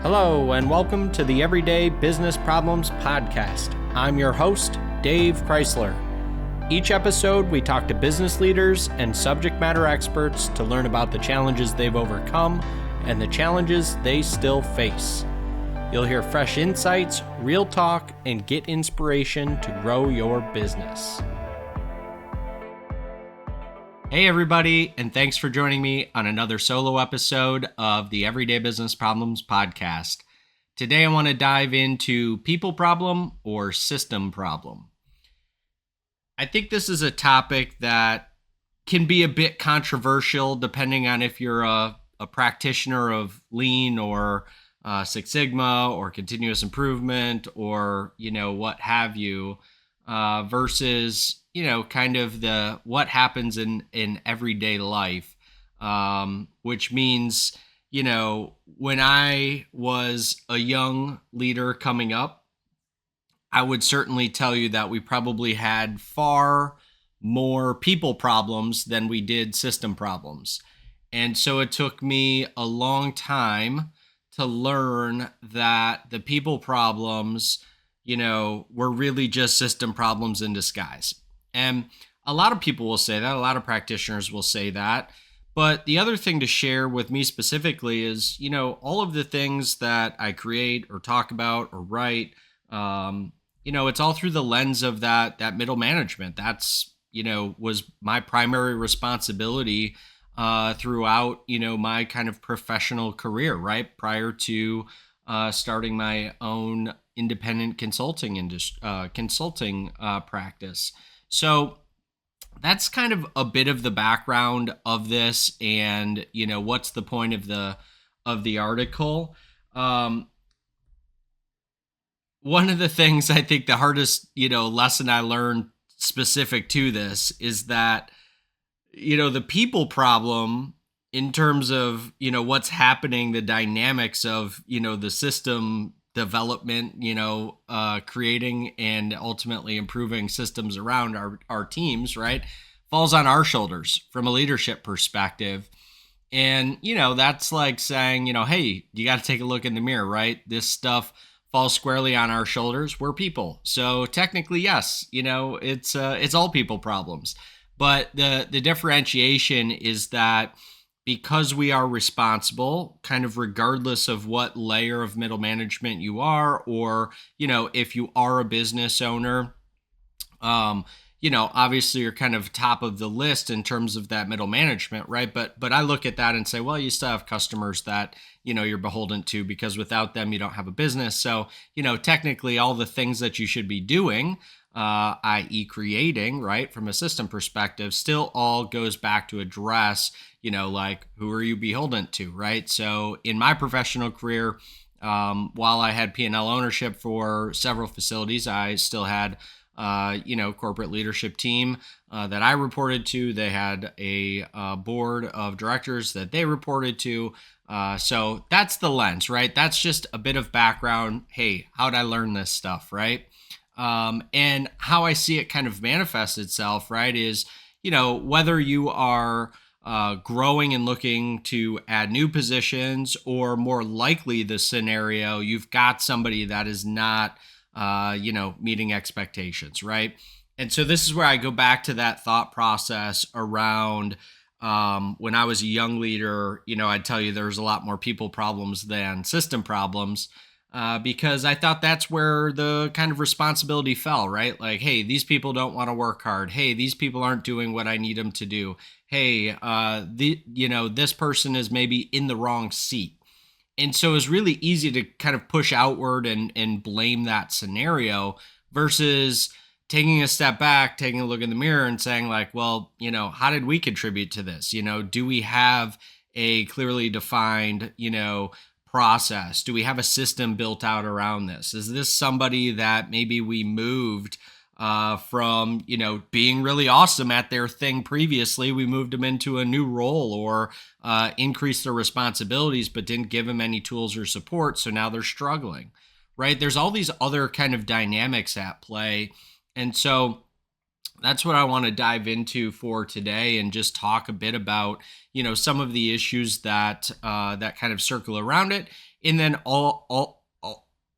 Hello, and welcome to the Everyday Business Problems Podcast. I'm your host, Dave Crysler. Each episode, we talk to business leaders and subject matter experts to learn about the challenges they've overcome and the challenges they still face. You'll hear fresh insights, real talk, and get inspiration to grow your business. Hey everybody, and thanks for joining me on another solo episode of the Everyday Business Problems Podcast. Today I want to dive into people problem or system problem. I think this is a topic that can be a bit controversial depending on if you're a practitioner of lean or Six Sigma or continuous improvement or, what have you, versus kind of the what happens in everyday life, which means, when I was a young leader coming up, I would certainly tell you that we probably had far more people problems than we did system problems. And so it took me a long time to learn that the people problems, were really just system problems in disguise. And a lot of people will say that, a lot of practitioners will say that. But the other thing to share with me specifically is, all of the things that I create or talk about or write, it's all through the lens of that middle management. That's, was my primary responsibility throughout, my kind of professional career, right? Prior to starting my own independent consulting practice. So that's kind of a bit of the background of this, and what's the point of the article. One of the things I think the hardest lesson I learned specific to this is that the people problem in terms of what's happening, the dynamics of the system development, creating and ultimately improving systems around our teams, right, falls on our shoulders from a leadership perspective. And, that's like saying, hey, you got to take a look in the mirror, right? This stuff falls squarely on our shoulders. We're people. So technically, yes, it's all people problems. But the differentiation is that because we are responsible, kind of regardless of what layer of middle management you are, or, if you are a business owner, obviously you're kind of top of the list in terms of that middle management, right? But I look at that and say, well, you still have customers that, you're beholden to, because without them, you don't have a business. So, technically all the things that you should be doing, i.e. creating, right, from a system perspective, still all goes back to address, like, who are you beholden to, right? So in my professional career, while I had P&L ownership for several facilities, I still had, corporate leadership team that I reported to. They had a board of directors that they reported to. So that's the lens, right? That's just a bit of background. Hey, how'd I learn this stuff, right? And how I see it kind of manifest itself, right, is, whether you are growing and looking to add new positions, or more likely the scenario, you've got somebody that is not, meeting expectations, right? And so this is where I go back to that thought process around when I was a young leader, I'd tell you there's a lot more people problems than system problems. Because I thought that's where the kind of responsibility fell, right? Like, hey, these people don't want to work hard. Hey, these people aren't doing what I need them to do. Hey, this person is maybe in the wrong seat. And so it's really easy to kind of push outward and blame that scenario versus taking a step back, taking a look in the mirror and saying like, well, how did we contribute to this? Do we have a clearly defined, process? Do we have a system built out around this? Is this somebody that maybe we moved from, being really awesome at their thing previously? We moved them into a new role or increased their responsibilities, but didn't give them any tools or support. So now they're struggling, right? There's all these other kind of dynamics at play. And so That's what I want to dive into for today, and just talk a bit about, some of the issues that that kind of circle around it, and then all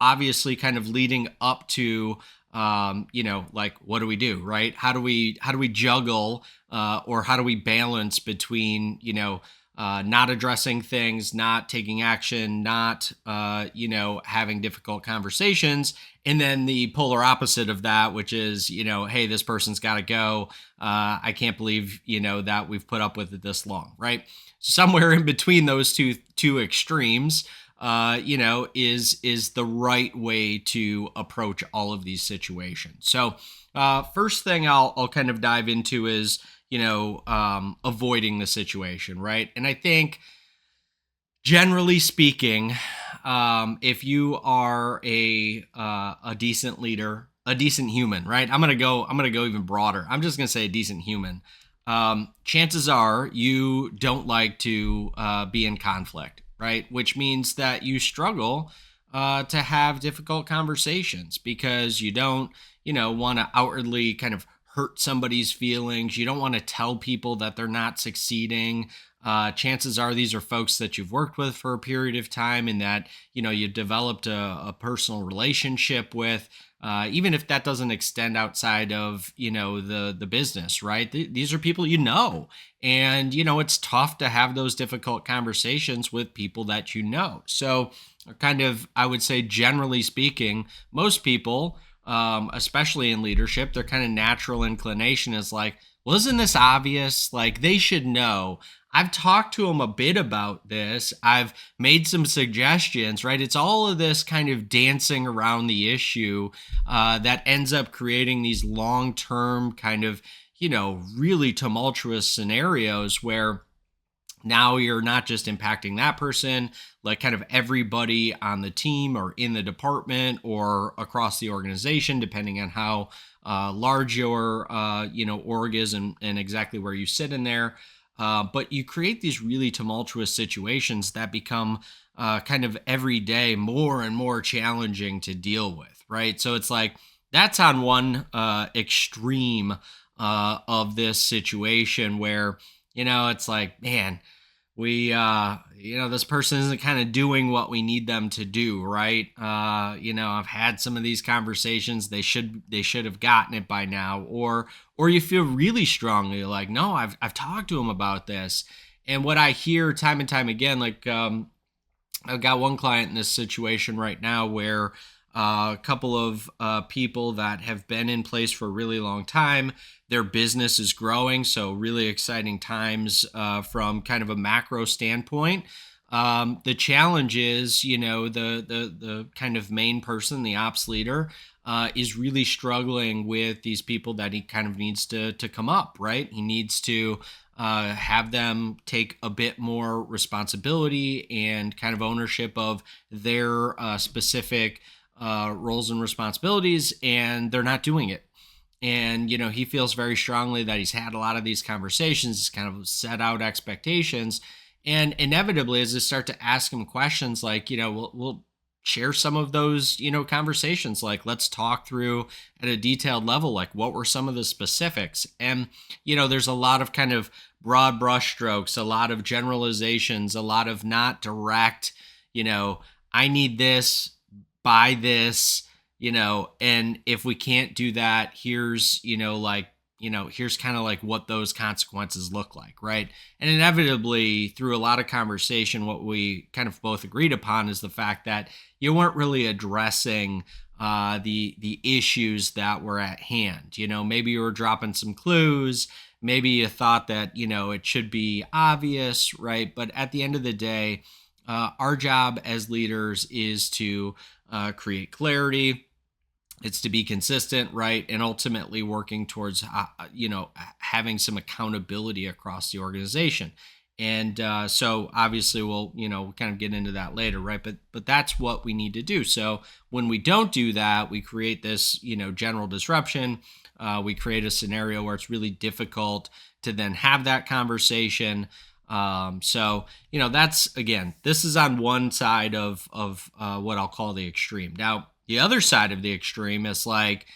obviously kind of leading up to, like, what do we do, right? How do we juggle, or how do we balance between, not addressing things, not taking action, not having difficult conversations, and then the polar opposite of that, which is, hey, this person's got to go. I can't believe, that we've put up with it this long, right? Somewhere in between those two extremes, is the right way to approach all of these situations. So, first thing I'll kind of dive into is, avoiding the situation, right? And I think, generally speaking, if you are a decent leader, a decent human, right? I'm gonna go even broader. I'm just gonna say a decent human. Chances are you don't like to be in conflict, right? Which means that you struggle to have difficult conversations, because you don't, want to outwardly kind of hurt somebody's feelings. You don't want to tell people that they're not succeeding. Chances are these are folks that you've worked with for a period of time, and that, you've developed a personal relationship with, even if that doesn't extend outside of, the business, right? These are people, and, it's tough to have those difficult conversations with people that so kind of, I would say, generally speaking, most people, especially in leadership, their kind of natural inclination is like, well, isn't this obvious? Like, they should know. I've talked to them a bit about this. I've made some suggestions, right? It's all of this kind of dancing around the issue that ends up creating these long-term kind of, really tumultuous scenarios where now you're not just impacting that person, like kind of everybody on the team or in the department or across the organization, depending on how large your org is, and exactly where you sit in there. But you create these really tumultuous situations that become kind of every day more and more challenging to deal with, right? So it's like, that's on one extreme of this situation where, it's like, man, we this person isn't kind of doing what we need them to do, right? I've had some of these conversations. They should have gotten it by now. Or you feel really strongly like, no, I've talked to them about this. And what I hear time and time again, like, I've got one client in this situation right now where a couple of people that have been in place for a really long time, their business is growing. So really exciting times from kind of a macro standpoint. The challenge is, the kind of main person, the ops leader, is really struggling with these people that he kind of needs to come up, right? He needs to have them take a bit more responsibility and kind of ownership of their specific roles and responsibilities, and they're not doing it. And, he feels very strongly that he's had a lot of these conversations, he's kind of set out expectations. And inevitably, as I start to ask him questions like, we'll share some of those, conversations, like, let's talk through at a detailed level, like, what were some of the specifics? And, there's a lot of kind of broad brushstrokes, a lot of generalizations, a lot of not direct, I need this, buy this, and if we can't do that, here's, here's kind of like what those consequences look like, right? And inevitably, through a lot of conversation, what we kind of both agreed upon is the fact that you weren't really addressing the issues that were at hand. Maybe you were dropping some clues. Maybe you thought that, it should be obvious, right? But at the end of the day, our job as leaders is to create clarity. It's to be consistent, right? And ultimately working towards, having some accountability across the organization. And so obviously we'll, kind of get into that later, right? But that's what we need to do. So when we don't do that, we create this, general disruption. We create a scenario where it's really difficult to then have that conversation. So, that's, again, this is on one side of what I'll call the extreme. Now, the other side of the extreme is like,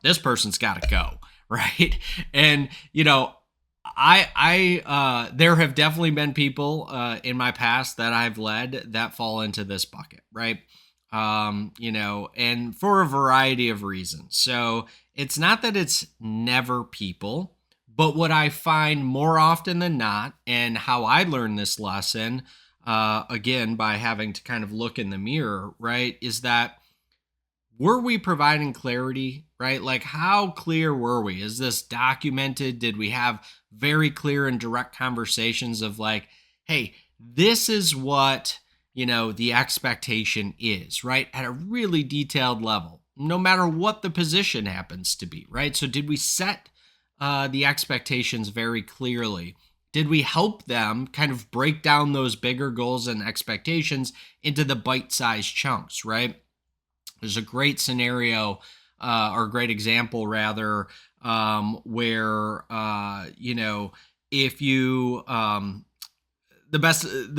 this person's got to go, right? And there have definitely been people in my past that I've led that fall into this bucket, right? And for a variety of reasons. So it's not that it's never people, but what I find more often than not, and how I learned this lesson, again, by having to kind of look in the mirror, right, is that were we providing clarity, right? Like, how clear were we? Is this documented? Did we have very clear and direct conversations of like, hey, this is what, the expectation is, right? At a really detailed level, no matter what the position happens to be, right? So, did we set the expectations very clearly? Did we help them kind of break down those bigger goals and expectations into the bite sized chunks, right? There's a great scenario, or a great example rather, where if you the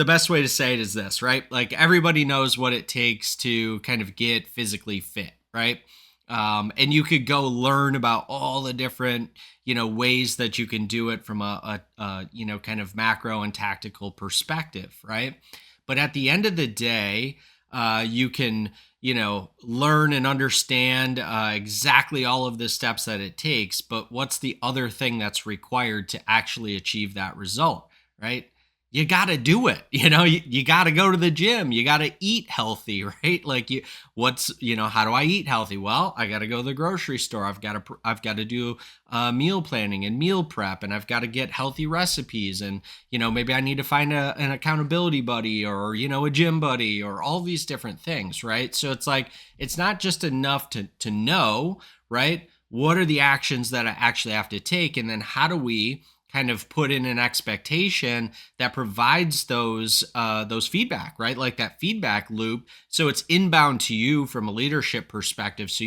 best way to say it is this, right? Like, everybody knows what it takes to kind of get physically fit, right? And you could go learn about all the different ways that you can do it from a kind of macro and tactical perspective, right? But at the end of the day, you can learn and understand exactly all of the steps that it takes, but what's the other thing that's required to actually achieve that result, right? You got to do it. You got to go to the gym. You got to eat healthy, right? Like, how do I eat healthy? Well, I got to go to the grocery store. I've got to do meal planning and meal prep, and I've got to get healthy recipes. And, maybe I need to find an accountability buddy, or, a gym buddy, or all these different things, right? So it's like, it's not just enough to know, right? What are the actions that I actually have to take? And then how do we kind of put in an expectation that provides those feedback, right? Like that feedback loop. So it's inbound to you from a leadership perspective. So,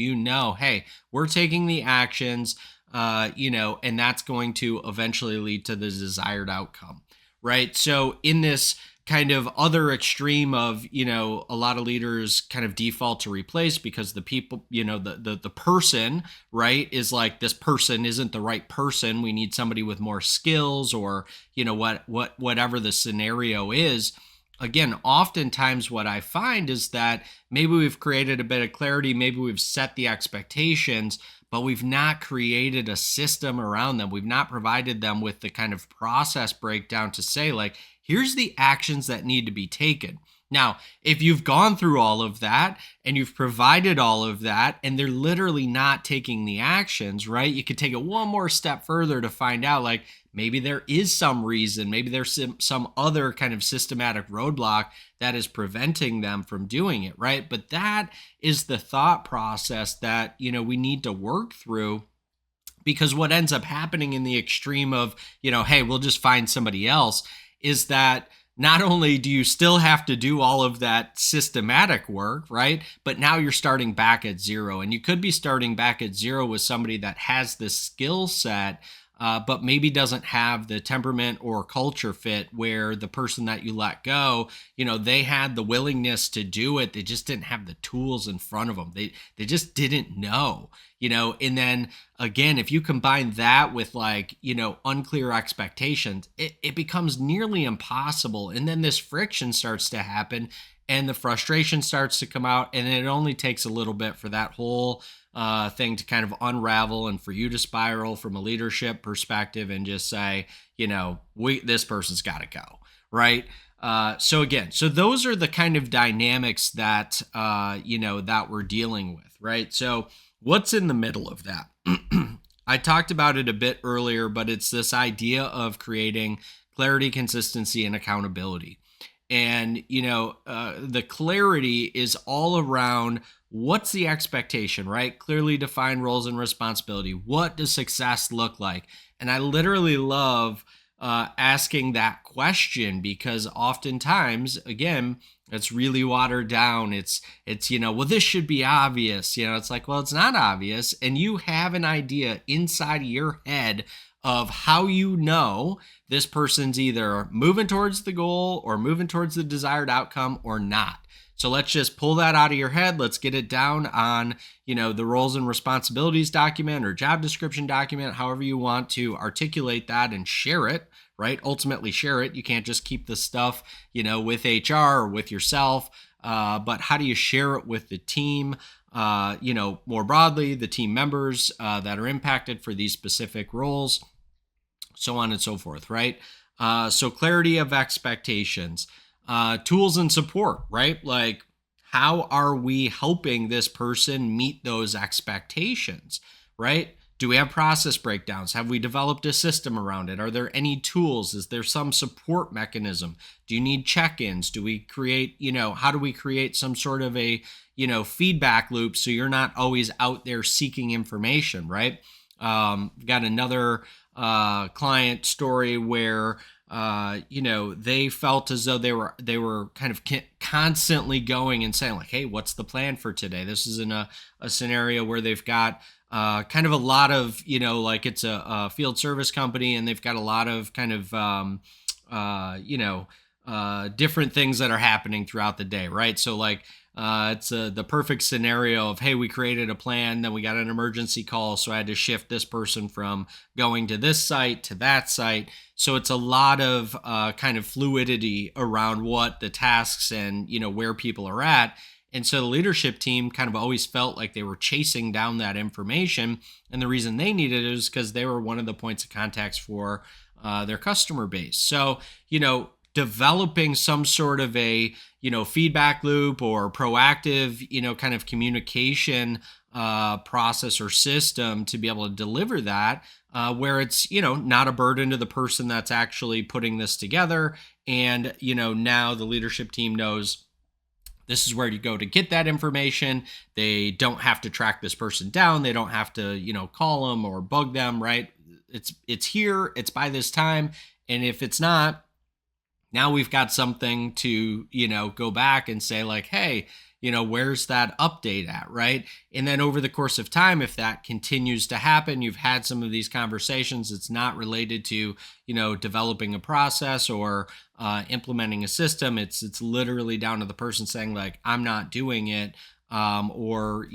hey, we're taking the actions, and that's going to eventually lead to the desired outcome, right? So in this kind of other extreme of, a lot of leaders kind of default to replace because the people, the person, right, is like, this person isn't the right person. We need somebody with more skills, or, whatever the scenario is. Again, oftentimes what I find is that maybe we've created a bit of clarity, maybe we've set the expectations, but we've not created a system around them. We've not provided them with the kind of process breakdown to say, like, here's the actions that need to be taken. Now, if you've gone through all of that and you've provided all of that and they're literally not taking the actions, right? You could take it one more step further to find out, like, maybe there is some reason, maybe there's some other kind of systematic roadblock that is preventing them from doing it, right? But that is the thought process that, we need to work through, because what ends up happening in the extreme of, hey, we'll just find somebody else, is that not only do you still have to do all of that systematic work, right? But now you're starting back at zero. And you could be starting back at zero with somebody that has this skill set, but maybe doesn't have the temperament or culture fit, where the person that you let go, they had the willingness to do it. They just didn't have the tools in front of them. They just didn't know, and then again, if you combine that with unclear expectations, it becomes nearly impossible. And then this friction starts to happen and the frustration starts to come out. And it only takes a little bit for that whole thing to kind of unravel, and for you to spiral from a leadership perspective and just say, this person's got to go, right? So those are the kind of dynamics that, that we're dealing with, right? So what's in the middle of that? I talked about it a bit earlier, but it's this idea of creating clarity, consistency, and accountability. And, the clarity is all around what's the expectation, right? Clearly defined roles and responsibility. What does success look like? And I literally love asking that question, because oftentimes, again, it's really watered down. It's well, this should be obvious. It's like, well, it's not obvious. And you have an idea inside of your head of how you know this person's either moving towards the goal or moving towards the desired outcome or not. So let's just pull that out of your head. Let's get it down on, the roles and responsibilities document or job description document, however you want to articulate that and share it, right? Ultimately share it. You can't just keep the stuff, with HR or with yourself. But how do you share it with the team? More broadly, the team members that are impacted for these specific roles, so on and so forth, right? So clarity of expectations, tools and support, right? Like, how are we helping this person meet those expectations, right? Do we have process breakdowns? Have we developed a system around it? Are there any tools? Is there some support mechanism? Do you need check-ins? Do we create, how do we create some sort of a, feedback loop so you're not always out there seeking information, right? Got another client story where they felt as though they were kind of constantly going and saying like, hey, what's the plan for today? This is in a scenario where they've got kind of a lot of, like it's a field service company, and they've got a lot of kind of different things that are happening throughout the day, right? So like it's the perfect scenario of, hey, we created a plan, then we got an emergency call, so I had to shift this person from going to this site to that site. So it's a lot of kind of fluidity around what the tasks and, where people are at. And so the leadership team kind of always felt like they were chasing down that information. And the reason they needed it is because they were one of the points of contacts for their customer base. So, developing some sort of a, feedback loop or proactive, kind of communication process or system to be able to deliver that, where it's, not a burden to the person that's actually putting this together. And, now the leadership team knows this is where you go to get that information. They don't have to track this person down. They don't have to, call them or bug them, right? It's here, it's by this time. And if it's not, now we've got something to, go back and say like, hey, where's that update at, right? And then over the course of time, if that continues to happen, you've had some of these conversations, it's not related to, developing a process or implementing a system. It's literally down to the person saying like, I'm not doing it, or,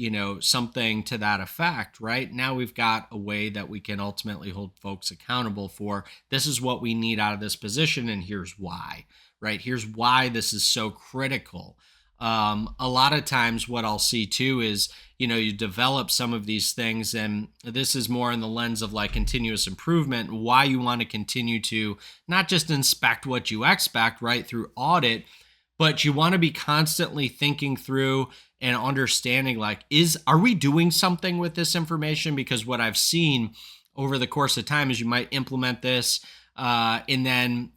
something to that effect, right? Now we've got a way that we can ultimately hold folks accountable for, this is what we need out of this position, and here's why, right? Here's why this is so critical. A lot of times what I'll see too is, you develop some of these things, and this is more in the lens of like continuous improvement, why you want to continue to not just inspect what you expect, right, through audit, but you want to be constantly thinking through and understanding like, are we doing something with this information? Because what I've seen over the course of time is you might implement this, and then,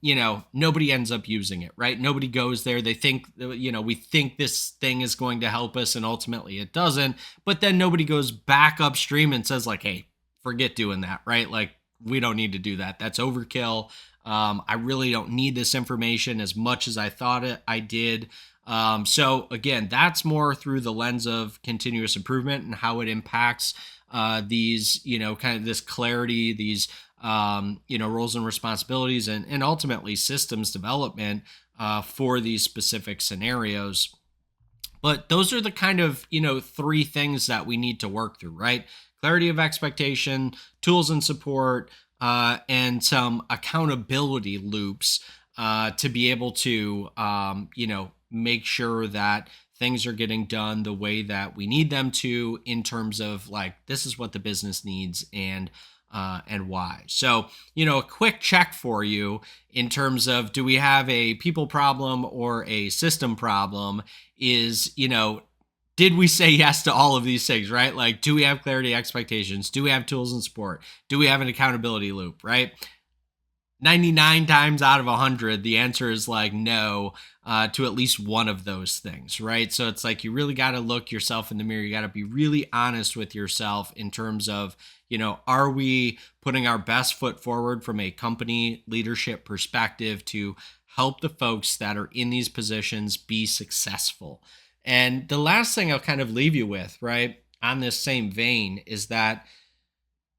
nobody ends up using it, right? Nobody goes there. They think, we think this thing is going to help us, and ultimately it doesn't. But then nobody goes back upstream and says like, hey, forget doing that, right? Like, we don't need to do that. That's overkill. I really don't need this information as much as I thought I did. So again, that's more through the lens of continuous improvement and how it impacts these, kind of this clarity, these, roles and responsibilities, and ultimately systems development for these specific scenarios. But those are the kind of, three things that we need to work through, right? Clarity of expectation, tools and support, and some accountability loops to be able to, make sure that things are getting done the way that we need them to, in terms of like, this is what the business needs and why. So, a quick check for you in terms of, do we have a people problem or a system problem is, did we say yes to all of these things, right? Like, do we have clarity expectations? Do we have tools and support? Do we have an accountability loop, right? 99 times out of 100, the answer is like no to at least one of those things, right? So it's like, you really got to look yourself in the mirror. You got to be really honest with yourself in terms of, are we putting our best foot forward from a company leadership perspective to help the folks that are in these positions be successful? And the last thing I'll kind of leave you with, right, on this same vein, is that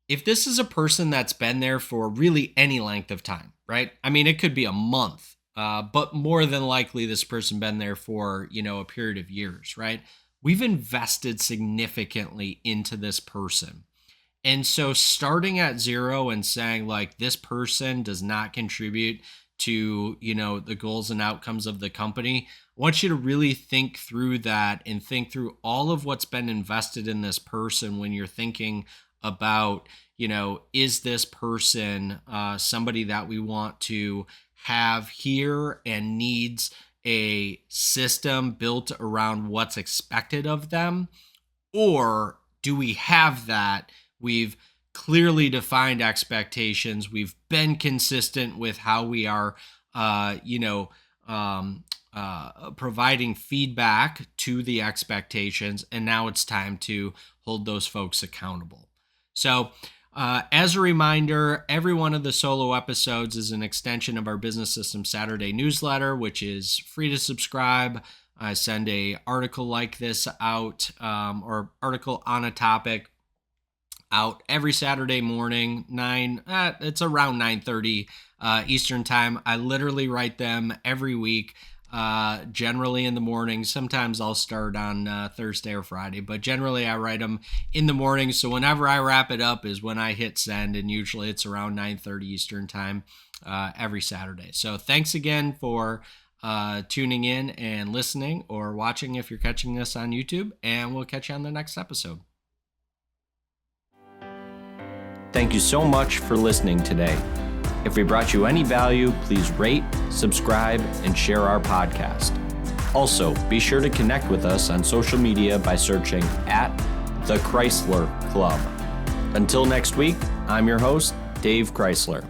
if this is a person that's been there for really any length of time, right? I mean, it could be a month, but more than likely this person been there for, a period of years, right? We've invested significantly into this person. And so starting at zero and saying like this person does not contribute to, the goals and outcomes of the company, I want you to really think through that and think through all of what's been invested in this person when you're thinking about, is this person somebody that we want to have here and needs a system built around what's expected of them? Or do we have that? We've clearly defined expectations. We've been consistent with how we are, providing feedback to the expectations. And now it's time to hold those folks accountable. So, as a reminder, every one of the solo episodes is an extension of our Business System Saturday newsletter, which is free to subscribe. I send a article like this out, or article on a topic out every Saturday morning, it's around 9:30 Eastern time. I literally write them every week, generally in the morning. Sometimes I'll start on Thursday or Friday, but generally I write them in the morning. So whenever I wrap it up is when I hit send, and usually it's around 9:30 Eastern time every Saturday. So thanks again for tuning in and listening, or watching if you're catching this on YouTube, and we'll catch you on the next episode. Thank you so much for listening today. If we brought you any value, please rate, subscribe, and share our podcast. Also, be sure to connect with us on social media by searching @The Crysler Club. Until next week, I'm your host, Dave Crysler.